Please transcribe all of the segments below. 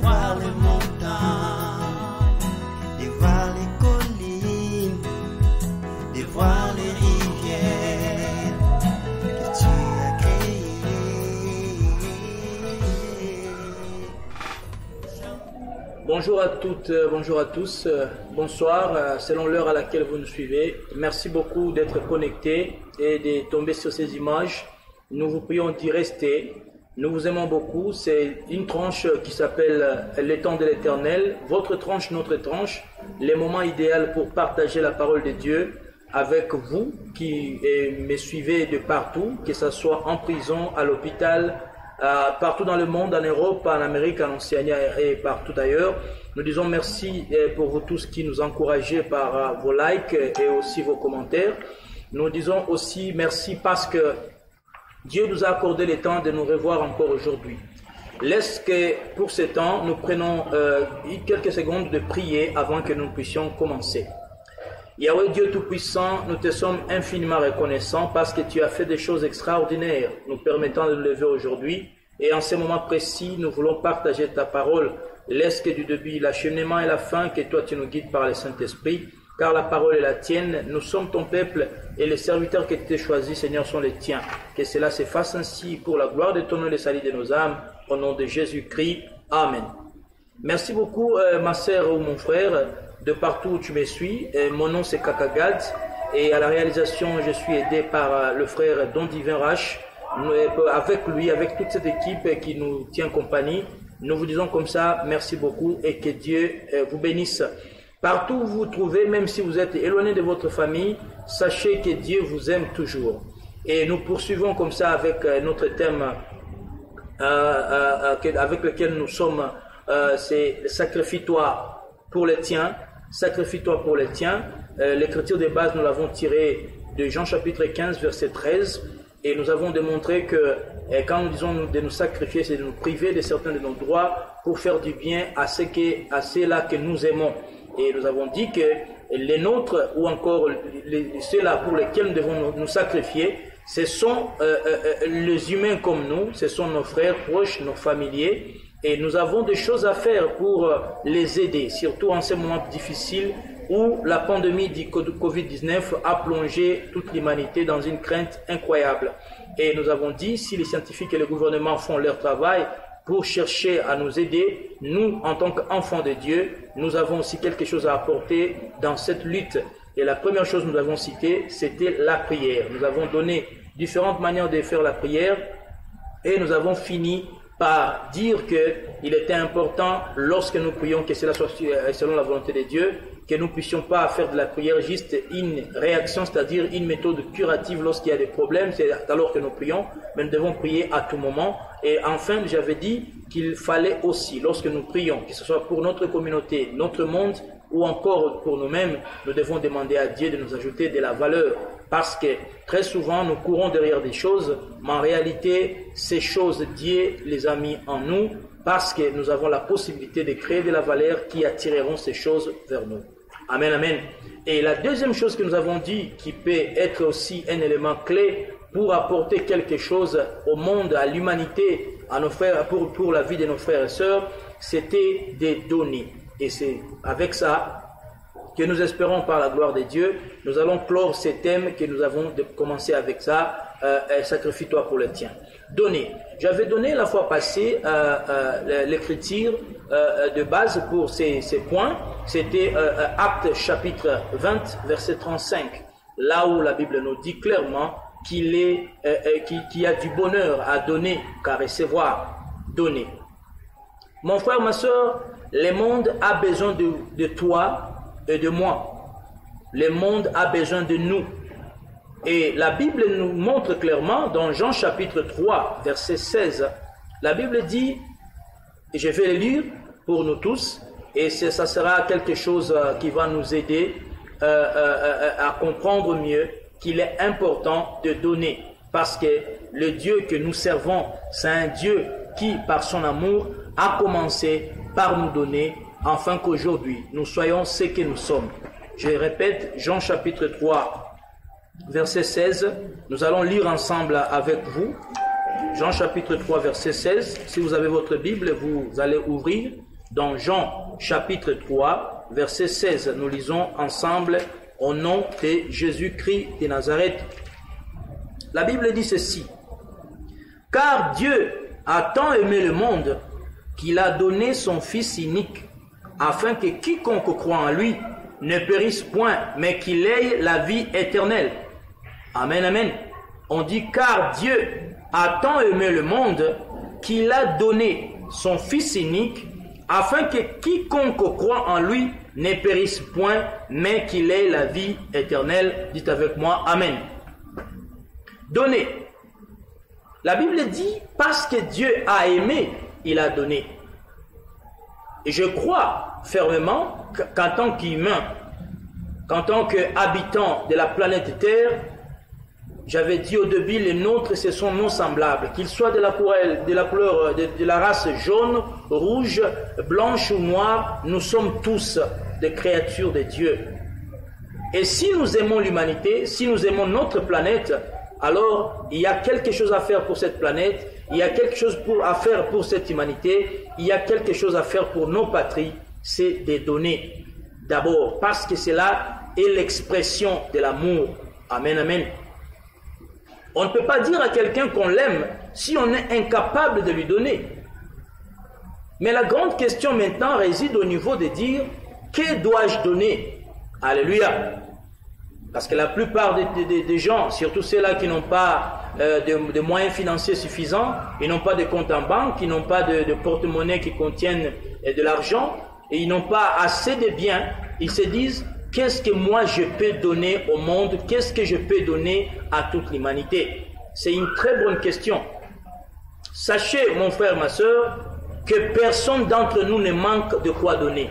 voir les montagnes, de voir les collines, de voir les rivières que tu as créées. Bonjour à toutes, bonjour à tous, bonsoir, selon l'heure à laquelle vous nous suivez. Merci beaucoup d'être connectés et de tomber sur ces images. Nous vous prions d'y rester. Nous vous aimons beaucoup. C'est une tranche qui s'appelle Les temps de l'Éternel. Votre tranche, notre tranche. Les moments idéaux pour partager la parole de Dieu avec vous qui me suivez de partout, que ce soit en prison, à l'hôpital, partout dans le monde, en Europe, en Amérique, en Océanie et partout ailleurs. Nous disons merci pour vous tous qui nous encouragez par vos likes et aussi vos commentaires. Nous disons aussi merci parce que Dieu nous a accordé le temps de nous revoir encore aujourd'hui. Laisse que pour ce temps, nous prenons quelques secondes de prier avant que nous puissions commencer. Yahweh Dieu Tout-Puissant, nous te sommes infiniment reconnaissants parce que tu as fait des choses extraordinaires, nous permettant de nous lever aujourd'hui. Et en ce moment précis, nous voulons partager ta parole. Laisse que du début, l'achèvement et la fin, que toi tu nous guides par le Saint-Esprit, car la parole est la tienne. Nous sommes ton peuple et les serviteurs que tu as choisis, Seigneur, sont les tiens. Que cela se fasse ainsi pour la gloire de ton nom et le salut de nos âmes. Au nom de Jésus-Christ. Amen. Merci beaucoup, ma sœur ou mon frère, de partout où tu me suis. Mon nom c'est Kakagad et à la réalisation je suis aidé par le frère Don Divin Rache. Avec lui, avec toute cette équipe qui nous tient compagnie, nous vous disons comme ça merci beaucoup et que Dieu vous bénisse. Partout où vous vous trouvez, même si vous êtes éloigné de votre famille, sachez que Dieu vous aime toujours. Et nous poursuivons comme ça avec notre thème avec lequel nous sommes, c'est sacrifie-toi pour les tiens. Sacrifie-toi pour les tiens. L'écriture de base, nous l'avons tirée de Jean chapitre 15, verset 13. Et nous avons démontré que quand nous disons de nous sacrifier, c'est de nous priver de certains de nos droits pour faire du bien à ceux-là que nous aimons. Et nous avons dit que les nôtres, ou encore ceux-là pour lesquels nous devons nous sacrifier, ce sont les humains comme nous, ce sont nos frères proches, nos familiers. Et nous avons des choses à faire pour les aider, surtout en ces moments difficiles où la pandémie du Covid-19 a plongé toute l'humanité dans une crainte incroyable. Et nous avons dit, si les scientifiques et le gouvernement font leur travail pour chercher à nous aider, nous, en tant qu'enfants de Dieu, nous avons aussi quelque chose à apporter dans cette lutte. Et la première chose que nous avons citée, c'était la prière. Nous avons donné différentes manières de faire la prière et nous avons fini par dire qu'il était important, lorsque nous prions, que cela soit selon la volonté de Dieu, que nous ne puissions pas faire de la prière juste une réaction, c'est-à-dire une méthode curative lorsqu'il y a des problèmes, c'est alors que nous prions, mais nous devons prier à tout moment. Et enfin, j'avais dit qu'il fallait aussi, lorsque nous prions, que ce soit pour notre communauté, notre monde, ou encore pour nous-mêmes, nous devons demander à Dieu de nous ajouter de la valeur. Parce que très souvent, nous courons derrière des choses, mais en réalité, ces choses, Dieu les a mis en nous, parce que nous avons la possibilité de créer de la valeur qui attireront ces choses vers nous. Amen, amen. Et la deuxième chose que nous avons dit, qui peut être aussi un élément clé pour apporter quelque chose au monde, à l'humanité, à nos frères, pour la vie de nos frères et sœurs, c'était de donner. Et c'est avec ça que nous espérons par la gloire de Dieu, nous allons clore ces thèmes que nous avons commencé avec ça, sacrifie-toi pour les tiens. Donner. J'avais donné la fois passée l'écriture de base pour ces points. C'était Actes chapitre 20, verset 35. Là où la Bible nous dit clairement qu'il y a du bonheur à donner qu'à recevoir. Donner. Mon frère, ma soeur, le monde a besoin de toi et de moi. Le monde a besoin de nous. Et la Bible nous montre clairement dans Jean chapitre 3, verset 16, la Bible dit, et je vais le lire pour nous tous, et ça sera quelque chose qui va nous aider à comprendre mieux qu'il est important de donner. Parce que le Dieu que nous servons, c'est un Dieu qui, par son amour, a commencé par nous donner, afin qu'aujourd'hui, nous soyons ce que nous sommes. Je répète, Jean chapitre 3, verset 16. Nous allons lire ensemble avec vous. Jean chapitre 3, verset 16. Si vous avez votre Bible, vous allez ouvrir. dans Jean chapitre 3, verset 16. Nous lisons ensemble au nom de Jésus-Christ de Nazareth. La Bible dit ceci. Car Dieu a tant aimé le monde qu'il a donné son Fils unique, afin que quiconque croit en lui ne périsse point, mais qu'il ait la vie éternelle. Amen, amen. On dit car Dieu a tant aimé le monde qu'il a donné son Fils unique, afin que quiconque croit en lui ne périsse point, mais qu'il ait la vie éternelle. Dites avec moi, amen. Donner. La Bible dit, parce que Dieu a aimé, il a donné. Et je crois fermement qu'en tant qu'humain, qu'en tant qu'habitant de la planète Terre, j'avais dit au début, les nôtres, ce sont nos semblables, qu'ils soient de la couleur, de la race jaune, rouge, blanche ou noire, nous sommes tous des créatures de Dieu. Et si nous aimons l'humanité, si nous aimons notre planète, alors il y a quelque chose à faire pour cette planète, il y a quelque chose à faire pour cette humanité, il y a quelque chose à faire pour nos patries, c'est de donner. D'abord, parce que cela est l'expression de l'amour. Amen, amen. On ne peut pas dire à quelqu'un qu'on l'aime si on est incapable de lui donner. Mais la grande question maintenant réside au niveau de dire, que dois-je donner? Alléluia. Parce que la plupart des gens, surtout ceux-là qui n'ont pas de moyens financiers suffisants, ils n'ont pas de compte en banque, ils n'ont pas de porte-monnaie qui contiennent de l'argent, et ils n'ont pas assez de biens, ils se disent, qu'est-ce que moi je peux donner au monde? Qu'est-ce que je peux donner à toute l'humanité? C'est une très bonne question. Sachez, mon frère, ma soeur, que personne d'entre nous ne manque de quoi donner.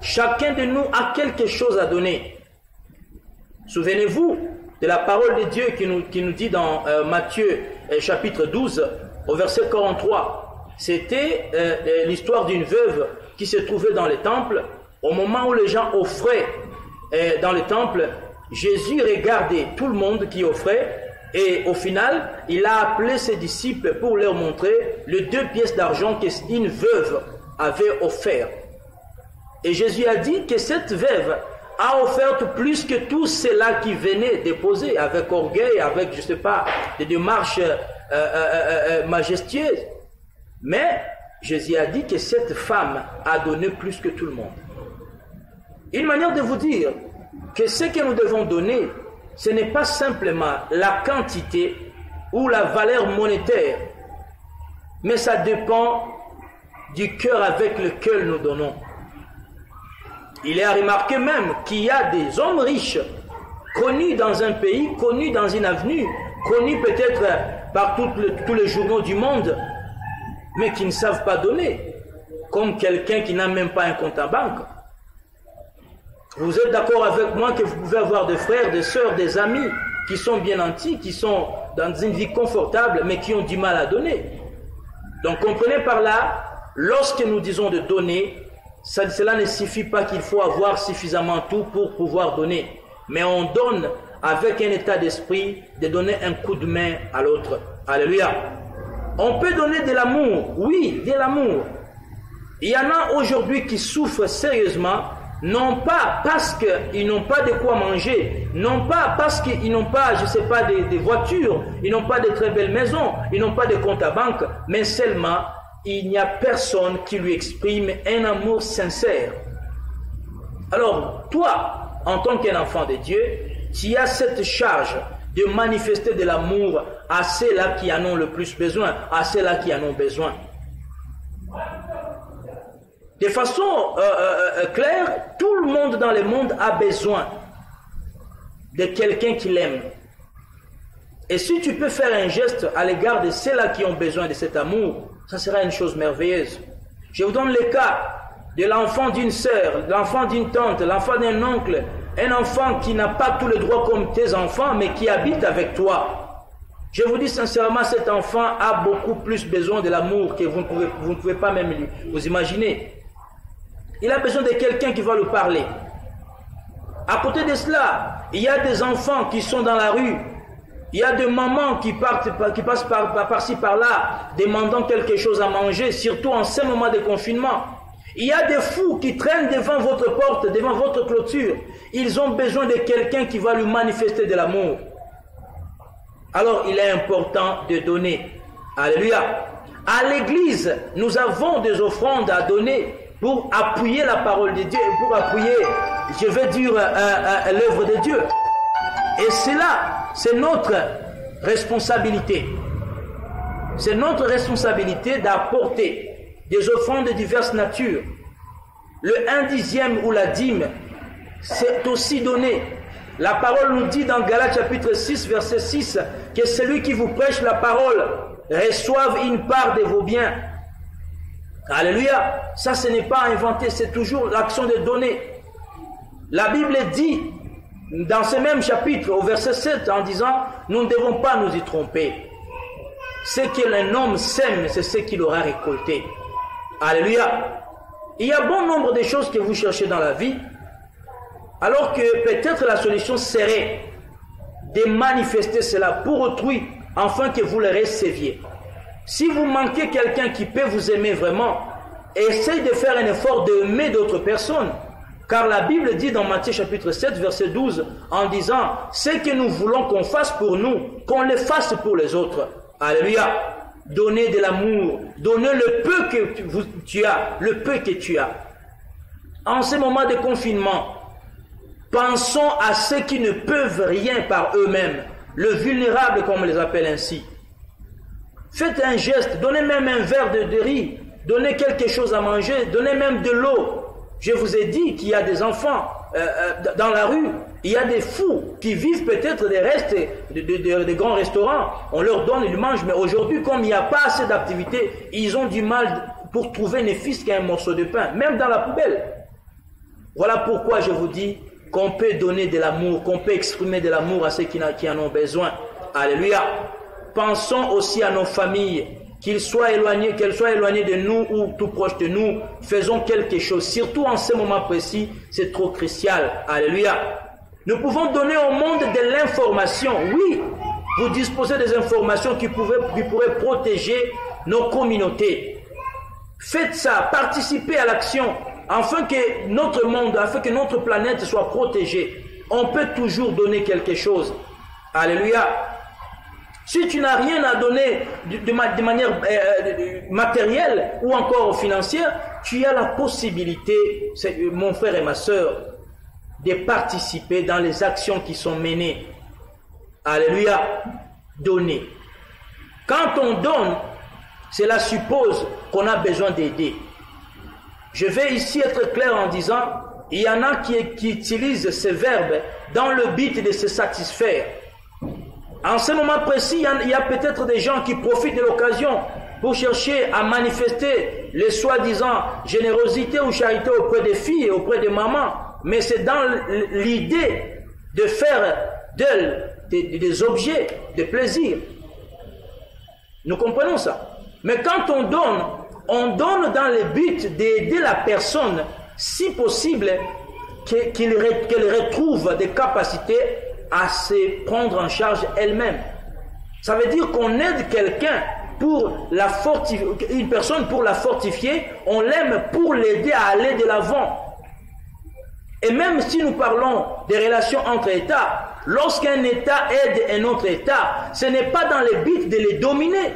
Chacun de nous a quelque chose à donner. Souvenez-vous de la parole de Dieu qui nous dit dans Matthieu chapitre 12 au verset 43. C'était l'histoire d'une veuve qui se trouvait dans le temple. Au moment où les gens offraient dans le temple, Jésus regardait tout le monde qui offrait et au final, il a appelé ses disciples pour leur montrer les 2 pièces d'argent qu'une veuve avait offert. Et Jésus a dit que cette veuve a offert plus que tous ceux-là qui venaient déposer avec orgueil, avec, je ne sais pas, des démarches majestueuses. Mais Jésus a dit que cette femme a donné plus que tout le monde. Une manière de vous dire que ce que nous devons donner, ce n'est pas simplement la quantité ou la valeur monétaire, mais ça dépend du cœur avec lequel nous donnons. Il est à remarquer même qu'il y a des hommes riches, connus dans un pays, connus dans une avenue, connus peut-être par tous les journaux du monde, mais qui ne savent pas donner, comme quelqu'un qui n'a même pas un compte en banque. Vous êtes d'accord avec moi que vous pouvez avoir des frères, des sœurs, des amis qui sont bien nantis, qui sont dans une vie confortable, mais qui ont du mal à donner. Donc comprenez par là, lorsque nous disons de donner, cela ne suffit pas qu'il faut avoir suffisamment tout pour pouvoir donner. Mais on donne avec un état d'esprit de donner un coup de main à l'autre. Alléluia. On peut donner de l'amour, oui, de l'amour. Il y en a aujourd'hui qui souffrent sérieusement, non pas parce qu'ils n'ont pas de quoi manger, non pas parce qu'ils n'ont pas, je ne sais pas, des voitures, ils n'ont pas de très belles maisons, ils n'ont pas de compte à banque, mais seulement il n'y a personne qui lui exprime un amour sincère. Alors, toi, en tant qu'un enfant de Dieu, tu as cette charge de manifester de l'amour à ceux-là qui en ont le plus besoin, à ceux-là qui en ont besoin. De façon claire, tout le monde dans le monde a besoin de quelqu'un qui l'aime. Et si tu peux faire un geste à l'égard de ceux-là qui ont besoin de cet amour, ça sera une chose merveilleuse. Je vous donne le cas de l'enfant d'une sœur, l'enfant d'une tante, l'enfant d'un oncle, un enfant qui n'a pas tous les droits comme tes enfants, mais qui habite avec toi. Je vous dis sincèrement, cet enfant a beaucoup plus besoin de l'amour que vous ne pouvez pas même vous imaginer. Il a besoin de quelqu'un qui va lui parler. À côté de cela, il y a des enfants qui sont dans la rue. Il y a des mamans qui passent par-ci par-là, demandant quelque chose à manger, surtout en ce moment de confinement. Il y a des fous qui traînent devant votre porte, devant votre clôture. Ils ont besoin de quelqu'un qui va lui manifester de l'amour. Alors il est important de donner. Alléluia. À l'église, nous avons des offrandes à donner pour appuyer la parole de Dieu, pour appuyer, je veux dire, l'œuvre de Dieu. Et cela, c'est notre responsabilité. C'est notre responsabilité d'apporter des offrandes de diverses natures. Le 1/10 ou la dîme, c'est aussi donné. La parole nous dit dans Galates chapitre 6, verset 6, que celui qui vous prêche la parole reçoive une part de vos biens. Alléluia. Ça, ce n'est pas inventé, c'est toujours l'action de donner. La Bible dit, dans ce même chapitre, au verset 7, en disant, nous ne devons pas nous y tromper. Ce qu'un homme sème, c'est ce qu'il aura récolté. Alléluia. Il y a bon nombre de choses que vous cherchez dans la vie, alors que peut-être la solution serait de manifester cela pour autrui, afin que vous le receviez. Si vous manquez quelqu'un qui peut vous aimer vraiment, essayez de faire un effort d'aimer d'autres personnes. Car la Bible dit dans Matthieu chapitre 7, verset 12, en disant, ce que nous voulons qu'on fasse pour nous, qu'on le fasse pour les autres. Alléluia. Donnez de l'amour, donnez le peu que tu as, le peu que tu as. En ce moment de confinement, pensons à ceux qui ne peuvent rien par eux-mêmes, le vulnérable comme on les appelle ainsi. Faites un geste, donnez même un verre de riz, donnez quelque chose à manger, donnez même de l'eau. Je vous ai dit qu'il y a des enfants dans la rue, il y a des fous qui vivent peut-être des restes de grands restaurants. On leur donne, ils mangent, mais aujourd'hui, comme il n'y a pas assez d'activité, ils ont du mal pour trouver ne fût-ce qu'un morceau de pain, même dans la poubelle. Voilà pourquoi je vous dis qu'on peut donner de l'amour, qu'on peut exprimer de l'amour à ceux qui en ont besoin. Alléluia. Pensons aussi à nos familles, qu'elles soient éloignées de nous ou tout proches de nous. Faisons quelque chose, surtout en ce moment précis, c'est trop crucial. Alléluia. Nous pouvons donner au monde de l'information. Oui, vous disposez des informations qui pourraient protéger nos communautés. Faites ça, participez à l'action, afin que notre monde, afin que notre planète soit protégée. On peut toujours donner quelque chose. Alléluia. Si tu n'as rien à donner de manière matérielle ou encore financière, tu as la possibilité, mon frère et ma sœur, de participer dans les actions qui sont menées. Alléluia. Donner. Quand on donne, cela suppose qu'on a besoin d'aider. Je vais ici être clair en disant, il y en a qui utilisent ce verbe dans le but de se satisfaire. En ce moment précis, il y a peut-être des gens qui profitent de l'occasion pour chercher à manifester les soi-disant générosité ou charité auprès des filles et auprès des mamans. Mais c'est dans l'idée de faire d'elles des objets de plaisir. Nous comprenons ça. Mais quand on donne dans le but d'aider la personne, si possible, qu'elle retrouve des capacités à se prendre en charge elle-même. Ça veut dire qu'on aide quelqu'un pour une personne pour la fortifier, on l'aime pour l'aider à aller de l'avant. Et même si nous parlons des relations entre États, lorsqu'un État aide un autre État, ce n'est pas dans le but de les dominer.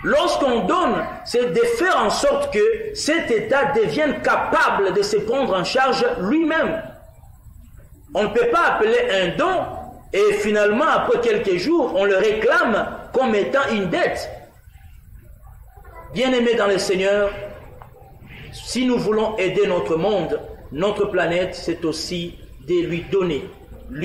Lorsqu'on donne, c'est de faire en sorte que cet État devienne capable de se prendre en charge lui-même. On ne peut pas appeler un don et finalement, après quelques jours, on le réclame comme étant une dette. Bien-aimés dans le Seigneur, si nous voulons aider notre monde, notre planète, c'est aussi de lui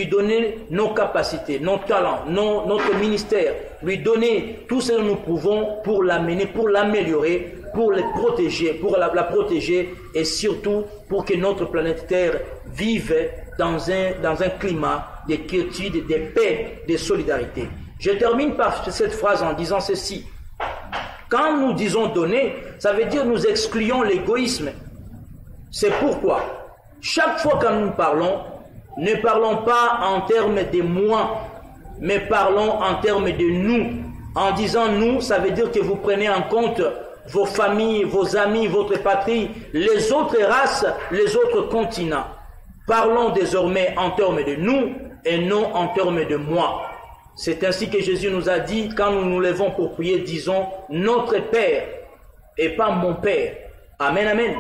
donner nos capacités, nos talents, notre ministère, lui donner tout ce que nous pouvons pour l'amener, pour l'améliorer, pour le protéger, pour la protéger et surtout pour que notre planète Terre vive dans un climat de quiétude, de paix, de solidarité. Je termine par cette phrase en disant ceci. Quand nous disons donner, ça veut dire nous excluons l'égoïsme. C'est pourquoi, chaque fois que nous parlons, ne parlons pas en termes de moi, mais parlons en termes de nous. En disant nous, ça veut dire que vous prenez en compte vos familles, vos amis, votre patrie, les autres races, les autres continents. Parlons désormais en termes de nous et non en termes de moi. C'est ainsi que Jésus nous a dit, quand nous nous levons pour prier, disons notre Père et pas mon Père. Amen, amen.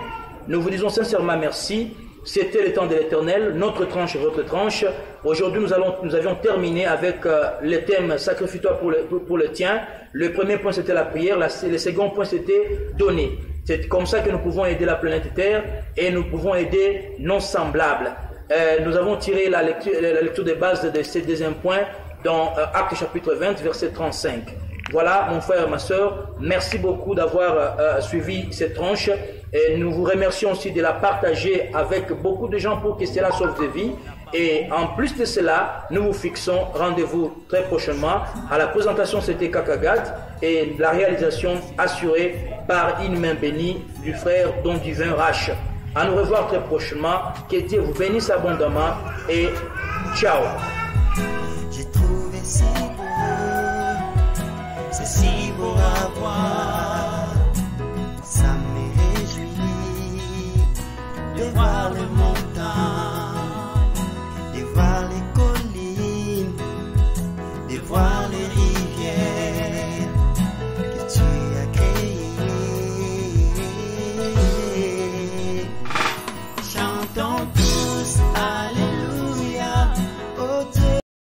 Nous vous disons sincèrement merci. C'était le temps de l'Éternel, notre tranche et votre tranche. Aujourd'hui, nous avions terminé avec le thème sacrifie-toi pour le tien. Le premier point, c'était la prière. Le second point, c'était donner. C'est comme ça que nous pouvons aider la planète Terre et nous pouvons aider nos semblables. Nous avons tiré la lecture de base de ce deuxième point dans Actes chapitre 20, verset 35. Voilà, mon frère et ma soeur, merci beaucoup d'avoir suivi cette tranche. Et nous vous remercions aussi de la partager avec beaucoup de gens pour que cela sauve des vies. Et en plus de cela, nous vous fixons rendez-vous très prochainement. À la présentation, c'était Kakagat et la réalisation assurée par une main bénie du frère Don Divin Rache. À nous revoir très prochainement. Que Dieu vous bénisse abondamment et ciao. J'ai trouvé si beau, c'est si beau à voir. Ça me réjouit de voir le monde